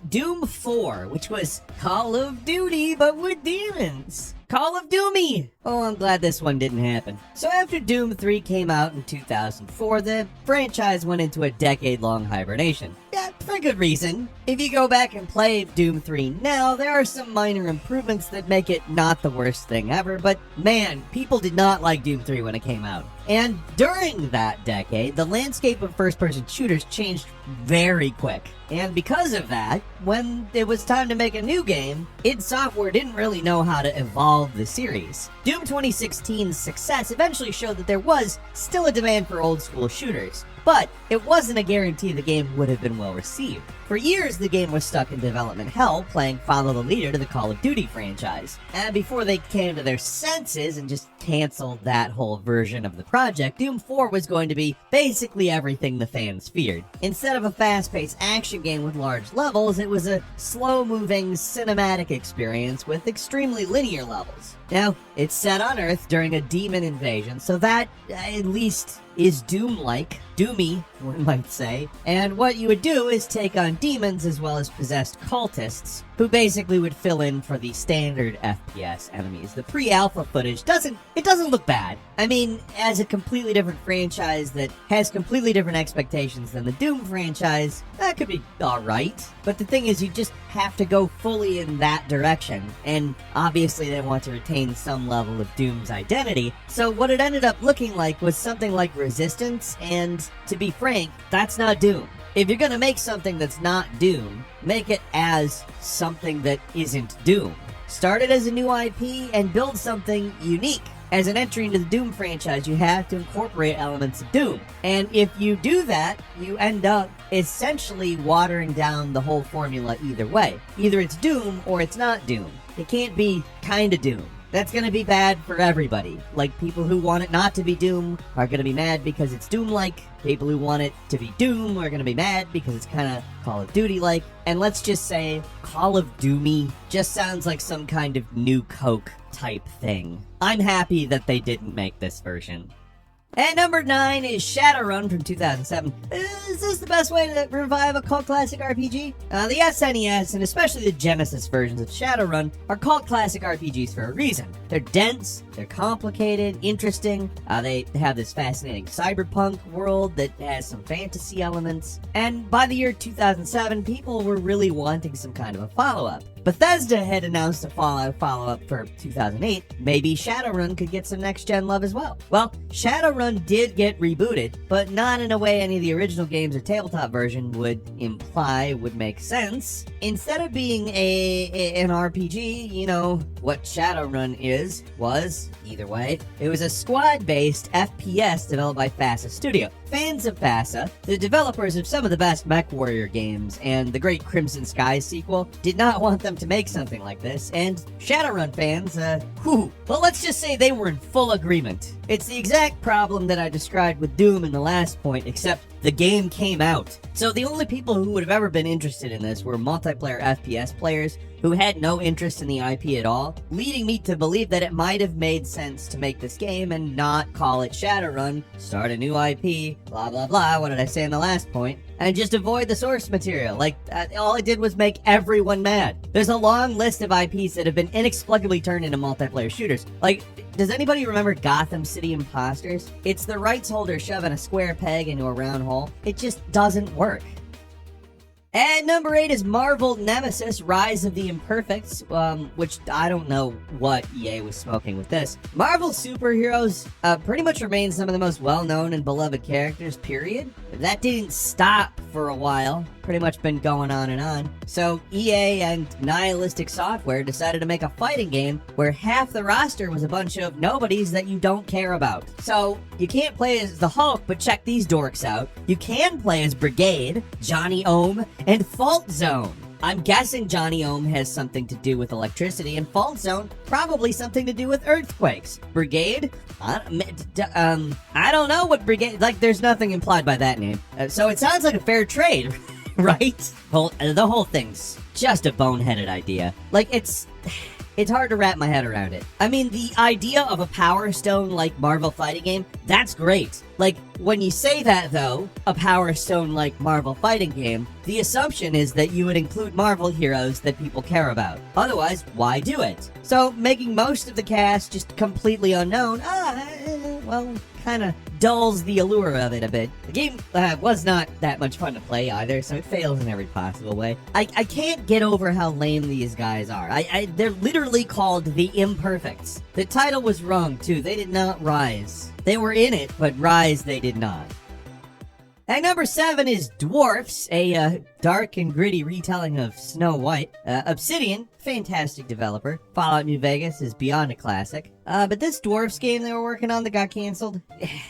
Doom 4, which was Call of Duty, but with demons. Call of Doomy! Oh, I'm glad this one didn't happen. So after Doom 3 came out in 2004, the franchise went into a decade-long hibernation. Yeah, for good reason. If you go back and play Doom 3 now, there are some minor improvements that make it not the worst thing ever, but man, people did not like Doom 3 when it came out. And during that decade, the landscape of first-person shooters changed very quick. And because of that, when it was time to make a new game, id Software didn't really know how to evolve the series. Doom 2016's success eventually showed that there was still a demand for old-school shooters, but it wasn't a guarantee the game would have been well received. For years, the game was stuck in development hell, playing Follow the Leader to the Call of Duty franchise. And before they came to their senses and just canceled that whole version of the project, Doom 4 was going to be basically everything the fans feared. Instead of a fast-paced action game with large levels, it was a slow-moving cinematic experience with extremely linear levels. Now, it's set on Earth during a demon invasion, so that, at least, is Doom-like. Doomy, one might say. And what you would do is take on demons as well as possessed cultists, who basically would fill in for the standard FPS enemies. The pre-alpha footage doesn't look bad. I mean, as a completely different franchise that has completely different expectations than the Doom franchise, that could be alright. But the thing is, you just have to go fully in that direction, and obviously they want to retain some level of Doom's identity, so what it ended up looking like was something like Resistance, and to be frank, that's not Doom. If you're gonna make something that's not Doom, make it as something that isn't Doom. Start it as a new IP and build something unique. As an entry into the Doom franchise, you have to incorporate elements of Doom. And if you do that, you end up essentially watering down the whole formula either way. Either it's Doom or it's not Doom. It can't be kinda Doom. That's gonna be bad for everybody. Like, people who want it not to be Doom are gonna be mad because it's Doom-like. People who want it to be Doom are gonna be mad because it's kinda Call of Duty-like. And let's just say, Call of Doomy just sounds like some kind of New Coke type thing. I'm happy that they didn't make this version. And number 9 is Shadowrun from 2007. Is this the best way to revive a cult classic RPG? The SNES, and especially the Genesis versions of Shadowrun, are cult classic RPGs for a reason. They're dense, they're complicated, interesting, they have this fascinating cyberpunk world that has some fantasy elements, and by the year 2007, people were really wanting some kind of a follow-up. Bethesda had announced a Fallout follow-up for 2008. Maybe Shadowrun could get some next-gen love as well. Well, Shadowrun did get rebooted, but not in a way any of the original games or tabletop version would imply would make sense. Instead of being an RPG, you know, what Shadowrun was, either way, it was a squad-based FPS developed by FASA Studio. Fans of FASA, the developers of some of the best MechWarrior games and the great Crimson Skies sequel, did not want them to make something like this, and Shadowrun fans, well, let's just say they were in full agreement. It's the exact problem that I described with Doom in the last point, except the game came out. So the only people who would have ever been interested in this were multiplayer FPS players who had no interest in the IP at all, leading me to believe that it might have made sense to make this game and not call it Shadowrun, start a new IP, blah blah blah, what did I say in the last point, and just avoid the source material. Like, all it did was make everyone mad. There's a long list of IPs that have been inexplicably turned into multiplayer shooters. Like, does anybody remember Gotham City Imposters? It's the rights holder shoving a square peg into a round hole. It just doesn't work. And number 8 is Marvel Nemesis, Rise of the Imperfects, which I don't know what EA was smoking with this. Marvel superheroes pretty much remain some of the most well-known and beloved characters, period. That didn't stop for a while. Pretty much been going on and on. So EA and Nihilistic Software decided to make a fighting game where half the roster was a bunch of nobodies that you don't care about. So you can't play as the Hulk, but check these dorks out. You can play as Brigade, Johnny Ohm, and Fault Zone. I'm guessing Johnny Ohm has something to do with electricity, and Fault Zone probably something to do with earthquakes. Brigade? I don't know what Brigade... Like, there's nothing implied by that name. So it sounds like a fair trade, right? The whole thing's just a boneheaded idea. Like, it's... it's hard to wrap my head around it. I mean, the idea of a Power Stone-like Marvel fighting game, that's great. Like, when you say that, though, a Power Stone-like Marvel fighting game, the assumption is that you would include Marvel heroes that people care about. Otherwise, why do it? So, making most of the cast just completely unknown, well, kinda dulls the allure of it a bit. The game was not that much fun to play either, so it fails in every possible way. I can't get over how lame these guys are. They're literally called the Imperfects. The title was wrong, too. They did not rise. They were in it, but rise they did not. At number 7 is Dwarfs, a dark and gritty retelling of Snow White. Obsidian, fantastic developer. Fallout New Vegas is beyond a classic. But this Dwarfs game they were working on that got canceled,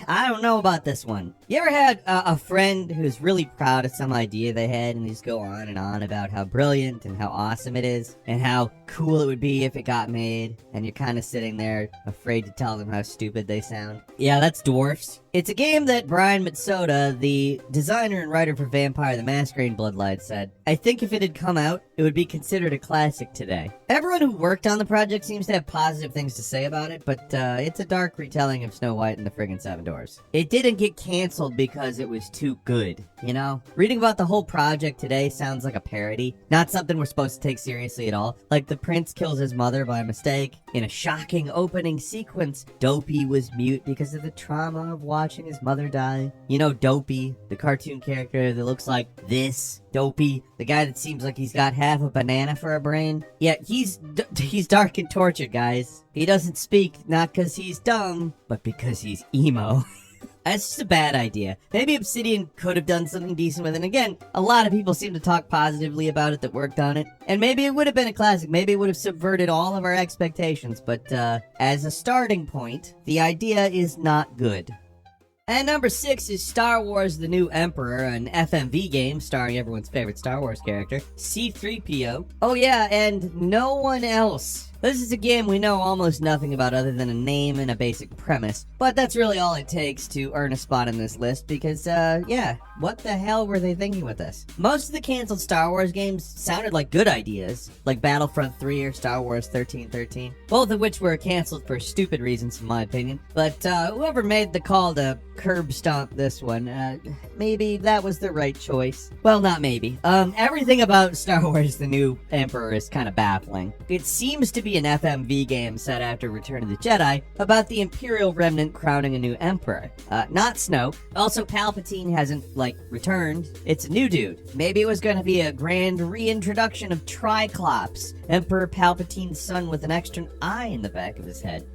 I don't know about this one. You ever had a friend who's really proud of some idea they had and they just go on and on about how brilliant and how awesome it is and how cool it would be if it got made, and you're kind of sitting there afraid to tell them how stupid they sound? Yeah, that's Dwarfs. It's a game that Brian Mitsoda, the designer and writer for Vampire the Masquerade Bloodline, said, "I think if it had come out, it would be considered a classic today." Everyone who worked on the project seems to have positive things to say about it, but it's a dark retelling of Snow White and the friggin' Seven Dwarfs. It didn't get canceled because it was too good, you know? Reading about the whole project today sounds like a parody, not something we're supposed to take seriously at all. Like the prince kills his mother by mistake. In a shocking opening sequence, Dopey was mute because of the trauma of watching his mother die. You know Dopey, the cartoon character that looks like this? Dopey, the guy that seems like he's got half a banana for a brain? Yeah, he's dark and tortured, guys. He doesn't speak, not because he's dumb, but because he's emo. That's just a bad idea. Maybe Obsidian could have done something decent with it. And again, a lot of people seem to talk positively about it that worked on it. And maybe it would have been a classic. Maybe it would have subverted all of our expectations. But as a starting point, the idea is not good. And number 6 is Star Wars The New Emperor, an FMV game starring everyone's favorite Star Wars character, C-3PO. Oh yeah, and no one else. This is a game we know almost nothing about other than a name and a basic premise, but that's really all it takes to earn a spot in this list because, yeah, what the hell were they thinking with this? Most of the canceled Star Wars games sounded like good ideas, like Battlefront 3 or Star Wars 1313, both of which were canceled for stupid reasons in my opinion, but whoever made the call to curb stomp this one, maybe that was the right choice. Well, not maybe. Everything about Star Wars The New Emperor is kind of baffling. It seems to be an FMV game set after Return of the Jedi about the Imperial Remnant crowning a new emperor. Not Snoke. Also, Palpatine hasn't, returned. It's a new dude. Maybe it was going to be a grand reintroduction of Triclops, Emperor Palpatine's son with an extra eye in the back of his head,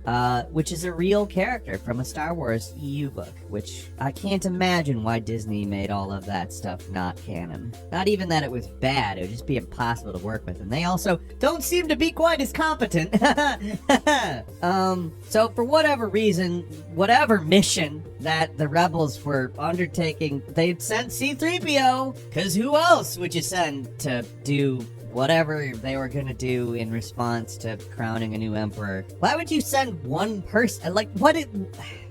which is a real character from a Star Wars EU book, which I can't imagine why Disney made all of that stuff not canon. Not even that it was bad, it would just be impossible to work with, and they also don't seem to be quite as competent. So for whatever reason, whatever mission that the rebels were undertaking, they sent C-3PO, because who else would you send to do whatever they were gonna do in response to crowning a new emperor? Why would you send one person?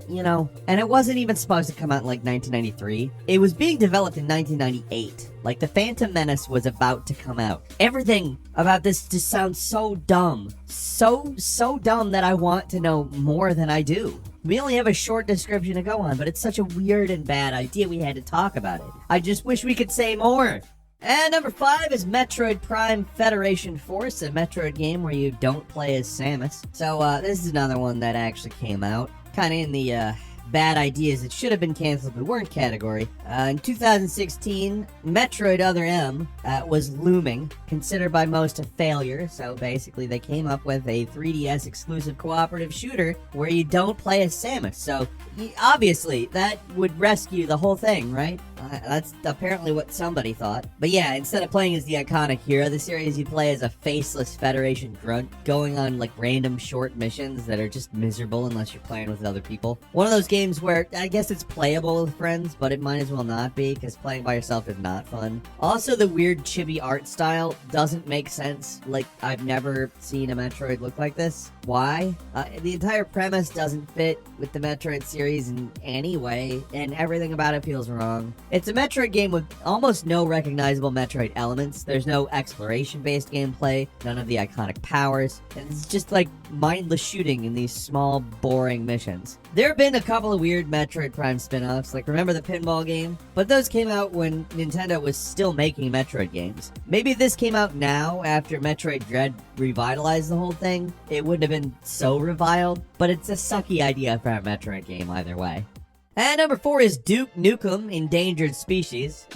You know, and it wasn't even supposed to come out in 1993. It was being developed in 1998. The Phantom Menace was about to come out. Everything about this just sounds so dumb. So dumb that I want to know more than I do. We only have a short description to go on, but it's such a weird and bad idea we had to talk about it. I just wish we could say more. And number 5 is Metroid Prime Federation Force, a Metroid game where you don't play as Samus. So this is another one that actually came out, kind of in the bad ideas that should have been canceled but weren't category. In 2016, Metroid Other M was looming, considered by most a failure, so basically they came up with a 3DS exclusive cooperative shooter where you don't play as Samus, so obviously that would rescue the whole thing, right? That's apparently what somebody thought. But yeah, instead of playing as the iconic hero of the series, you play as a faceless Federation grunt, going on random short missions that are just miserable unless you're playing with other people. One of those games where I guess it's playable with friends, but it might as well not be, because playing by yourself is not fun. Also, the weird chibi art style doesn't make sense. I've never seen a Metroid look like this. Why? The entire premise doesn't fit with the Metroid series in any way, and everything about it feels wrong. It's a Metroid game with almost no recognizable Metroid elements. There's no exploration-based gameplay, none of the iconic powers, and it's just like mindless shooting in these small, boring missions. There have been a couple of weird Metroid Prime spin-offs, like remember the pinball game? But those came out when Nintendo was still making Metroid games. Maybe if this came out now, after Metroid Dread revitalized the whole thing, it wouldn't have been so reviled, but it's a sucky idea for a Metroid game either way. And number 4 is Duke Nukem Endangered Species,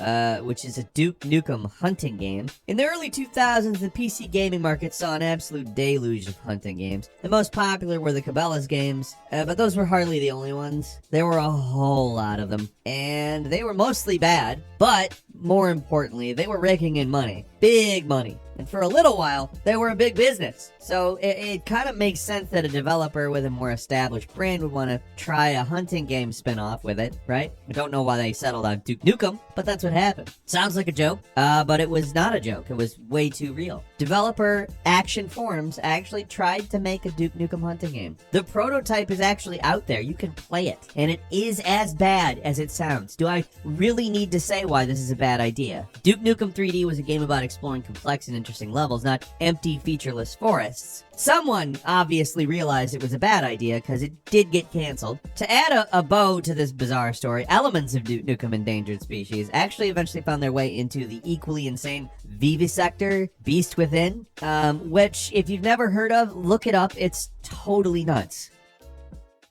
which is a Duke Nukem hunting game. In the early 2000s, the PC gaming market saw an absolute deluge of hunting games. The most popular were the Cabela's games, but those were hardly the only ones. There were a whole lot of them, and they were mostly bad, but more importantly, they were raking in money. Big money. And for a little while, they were a big business. So it kind of makes sense that a developer with a more established brand would want to try a hunting game spin-off with it, right? I don't know why they settled on Duke Nukem, but that's what happened. Sounds like a joke, but it was not a joke. It was way too real. Developer Action Forums actually tried to make a Duke Nukem hunting game. The prototype is actually out there. You can play it, and it is as bad as it sounds. Do I really need to say why this is a bad idea? Duke Nukem 3D was a game about exploring complex and interesting levels, not empty, featureless forests. Someone obviously realized it was a bad idea because it did get canceled. To add a bow to this bizarre story, elements of Duke Nukem Endangered Species actually eventually found their way into the equally insane Vivisector Beast Within, which, if you've never heard of, look it up. It's totally nuts.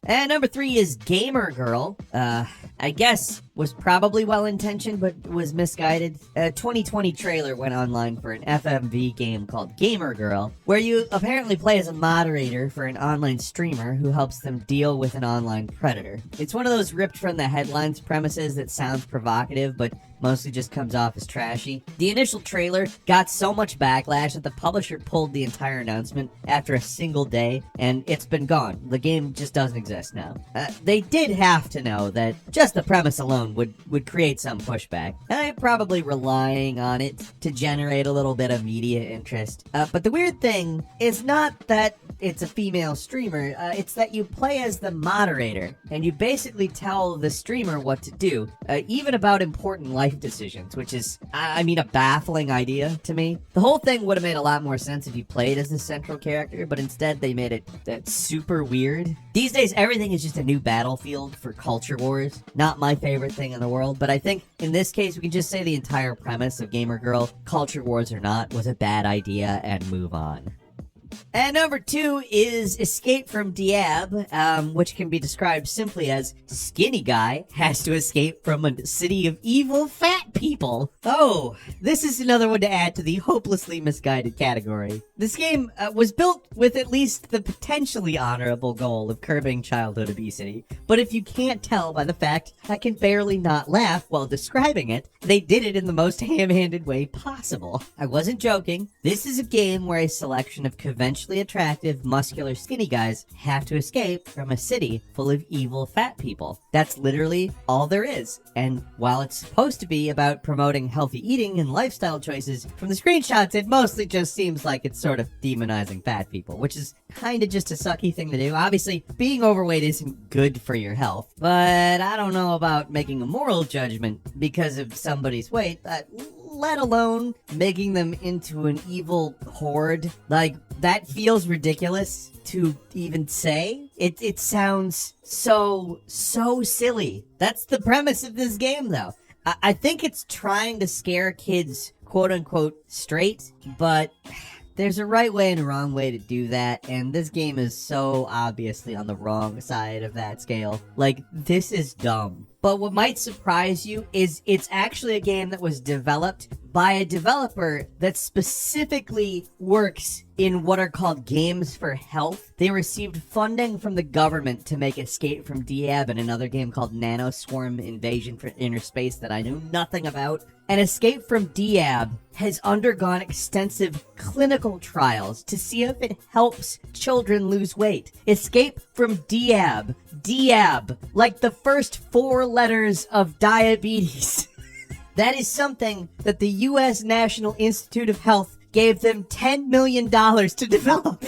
And number 3 is Gamer Girl. I guess was probably well-intentioned, but was misguided. A 2020 trailer went online for an FMV game called Gamer Girl, where you apparently play as a moderator for an online streamer who helps them deal with an online predator. It's one of those ripped from the headlines premises that sounds provocative, but mostly just comes off as trashy. The initial trailer got so much backlash that the publisher pulled the entire announcement after a single day, and it's been gone. The game just doesn't exist now. They did have to know that just the premise alone would create some pushback. I'm probably relying on it to generate a little bit of media interest. But the weird thing is not that it's a female streamer, it's that you play as the moderator, and you basically tell the streamer what to do, even about important life decisions, which is, I mean, a baffling idea to me. The whole thing would have made a lot more sense if you played as the central character, but instead they made it super weird. These days, everything is just a new battlefield for culture wars. Not my favorite thing in the world, but I think in this case, we can just say the entire premise of Gamer Girl, culture wars or not, was a bad idea and move on. And number 2 is Escape from Diab, which can be described simply as skinny guy has to escape from a city of evil fat people. Oh, this is another one to add to the hopelessly misguided category. This game was built with at least the potentially honorable goal of curbing childhood obesity, but if you can't tell by the fact I can barely not laugh while describing it, they did it in the most ham-handed way possible. I wasn't joking. This is a game where a selection of conventionally attractive, muscular, skinny guys have to escape from a city full of evil fat people. That's literally all there is. And while it's supposed to be about promoting healthy eating and lifestyle choices, from the screenshots it mostly just seems like it's sort of demonizing fat people, which is kind of just a sucky thing to do. Obviously, being overweight isn't good for your health, but I don't know about making a moral judgment because of somebody's weight, let alone making them into an evil horde. Like, that feels ridiculous to even say. It sounds so silly. That's the premise of this game, though. I think it's trying to scare kids, quote-unquote, straight, but there's a right way and a wrong way to do that, and this game is so obviously on the wrong side of that scale. Like, this is dumb. But what might surprise you is it's actually a game that was developed by a developer that specifically works in what are called games for health. They received funding from the government to make Escape from Diab and another game called Nanoswarm Invasion for Inner Space that I knew nothing about. And Escape from Diab has undergone extensive clinical trials to see if it helps children lose weight. Escape from Diab. Diab. Like the first 4 letters of diabetes. That is something that the U.S. National Institute of Health gave them $10 million to develop.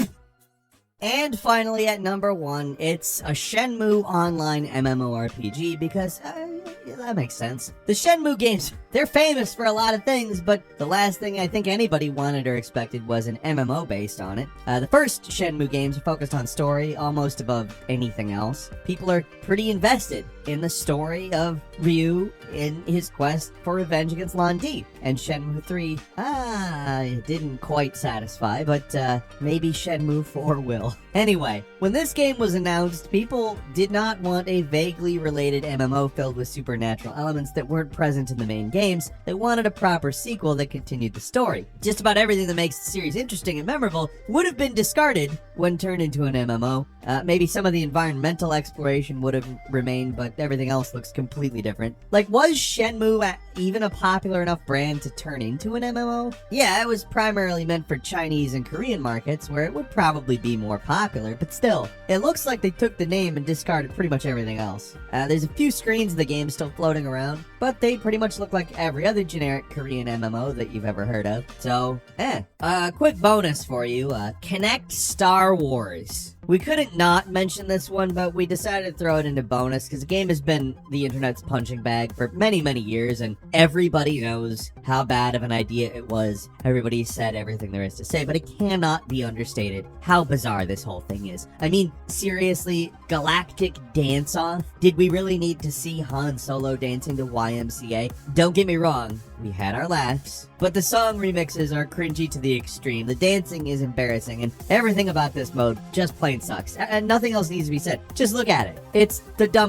And finally, at number 1, it's a Shenmue Online MMORPG because, yeah, that makes sense. The Shenmue games, they're famous for a lot of things, but the last thing I think anybody wanted or expected was an MMO based on it. The first Shenmue games are focused on story almost above anything else. People are pretty invested in the story of Ryu in his quest for revenge against Lan Di. And Shenmue 3, it didn't quite satisfy, but maybe Shenmue 4 will. Anyway, when this game was announced, people did not want a vaguely related MMO filled with supernatural elements that weren't present in the main games. They wanted a proper sequel that continued the story. Just about everything that makes the series interesting and memorable would have been discarded when turned into an MMO. Maybe some of the environmental exploration would have remained, but everything else looks completely different. Like, was Shenmue even a popular enough brand to turn into an MMO? Yeah, it was primarily meant for Chinese and Korean markets, where it would probably be more popular, but still, it looks like they took the name and discarded pretty much everything else. There's a few screens of the game still floating around, but they pretty much look like every other generic Korean MMO that you've ever heard of. So, quick bonus for you, Connect Star Wars. We couldn't not mention this one, but we decided to throw it into bonus because the game has been the internet's punching bag for many, many years, and everybody knows how bad of an idea it was. Everybody said everything there is to say, but it cannot be understated how bizarre this whole thing is. I mean, seriously, Galactic Dance-Off? Did we really need to see Han Solo dancing to YMCA? Don't get me wrong, we had our laughs, but the song remixes are cringy to the extreme. The dancing is embarrassing, and everything about this mode just plain sucks. And nothing else needs to be said. Just look at it. It's the dumb